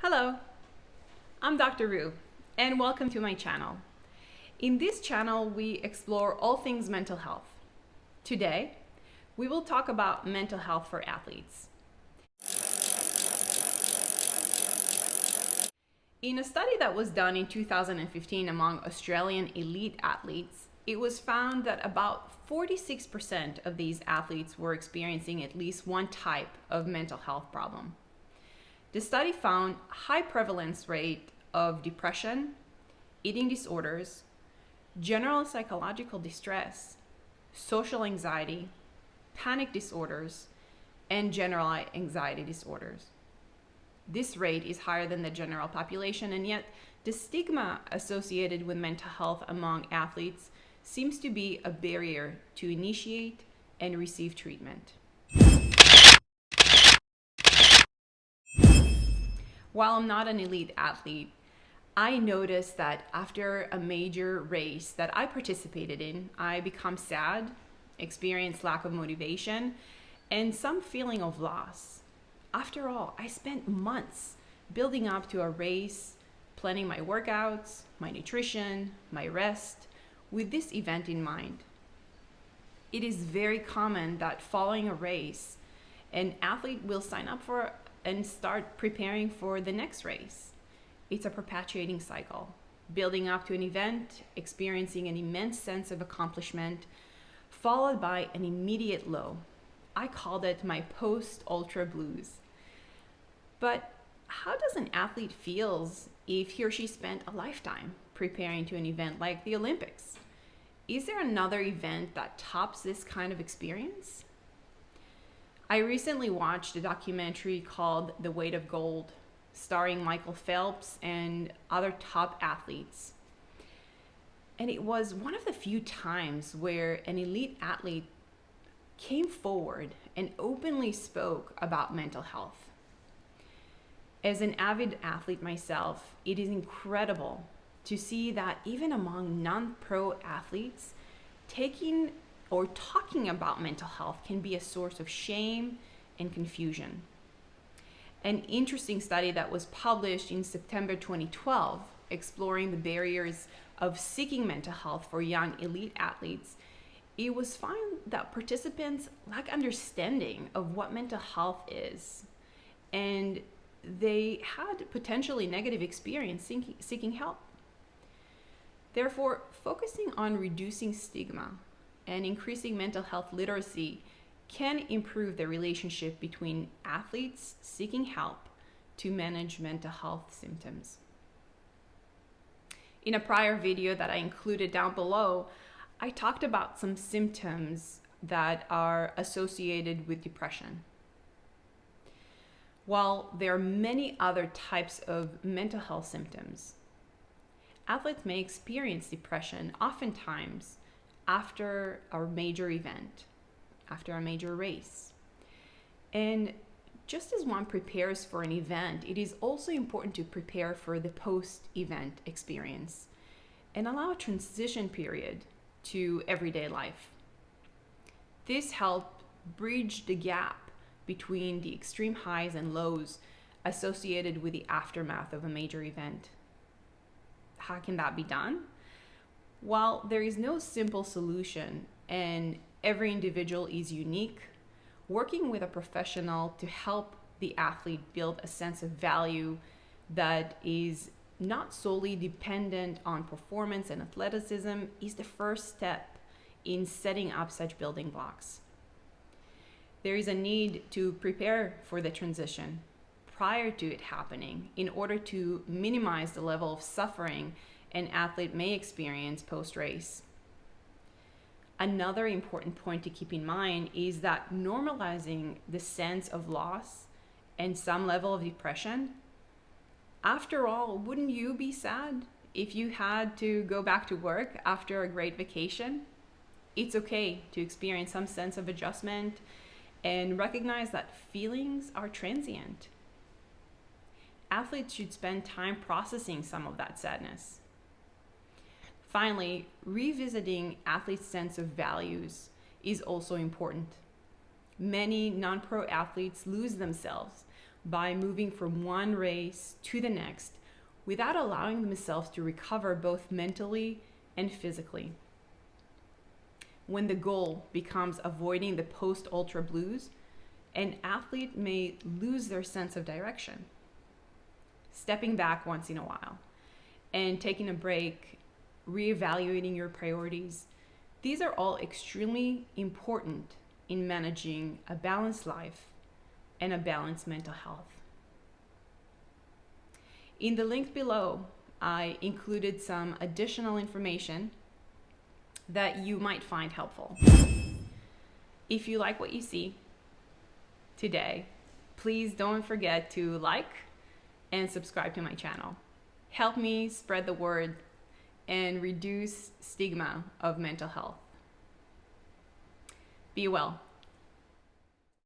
Hello, I'm Dr. Rue, and welcome to my channel. In this channel, we explore all things mental health. Today, we will talk about mental health for athletes. In a study that was done in 2015 among Australian elite athletes, it was found that about 46% of these athletes were experiencing at least one type of mental health problem. The study found high prevalence rate of depression, eating disorders, general psychological distress, social anxiety, panic disorders, and general anxiety disorders. This rate is higher than the general population, and yet the stigma associated with mental health among athletes seems to be a barrier to initiate and receive treatment. While I'm not an elite athlete, I noticed that after a major race that I participated in, I become sad, experience lack of motivation, and some feeling of loss. After all, I spent months building up to a race, planning my workouts, my nutrition, my rest, with this event in mind. It is very common that following a race, an athlete will sign up for and start preparing for the next race. It's a perpetuating cycle, building up to an event, experiencing an immense sense of accomplishment, followed by an immediate low. I called it my post-ultra blues. But how does an athlete feel if he or she spent a lifetime preparing to an event like the Olympics? Is there another event that tops this kind of experience? I recently watched a documentary called The Weight of Gold, starring Michael Phelps and other top athletes. And it was one of the few times where an elite athlete came forward and openly spoke about mental health. As an avid athlete myself, it is incredible to see that even among non-pro athletes, taking or talking about mental health can be a source of shame and confusion. An interesting study that was published in September 2012, exploring the barriers of seeking mental health for young elite athletes, it was found that participants lack understanding of what mental health is, and they had potentially negative experience seeking help. Therefore, focusing on reducing stigma and increasing mental health literacy can improve the relationship between athletes seeking help to manage mental health symptoms. In a prior video that I included down below, I talked about some symptoms that are associated with depression. While there are many other types of mental health symptoms, athletes may experience depression oftentimes after a major event, after a major race. And just as one prepares for an event, it is also important to prepare for the post-event experience and allow a transition period to everyday life. This helps bridge the gap between the extreme highs and lows associated with the aftermath of a major event. How can that be done? While there is no simple solution and every individual is unique, working with a professional to help the athlete build a sense of value that is not solely dependent on performance and athleticism is the first step in setting up such building blocks. There is a need to prepare for the transition prior to it happening in order to minimize the level of suffering an athlete may experience post-race. Another important point to keep in mind is that normalizing the sense of loss and some level of depression. After all, wouldn't you be sad if you had to go back to work after a great vacation? It's okay to experience some sense of adjustment and recognize that feelings are transient. Athletes should spend time processing some of that sadness. Finally, revisiting athletes' sense of values is also important. Many non-pro athletes lose themselves by moving from one race to the next without allowing themselves to recover both mentally and physically. When the goal becomes avoiding the post-ultra blues, an athlete may lose their sense of direction. Stepping back once in a while and taking a break, reevaluating your priorities, these are all extremely important in managing a balanced life and a balanced mental health. In the link below, I included some additional information that you might find helpful. If you like what you see today, please don't forget to like and subscribe to my channel. Help me spread the word and reduce stigma of mental health. Be well.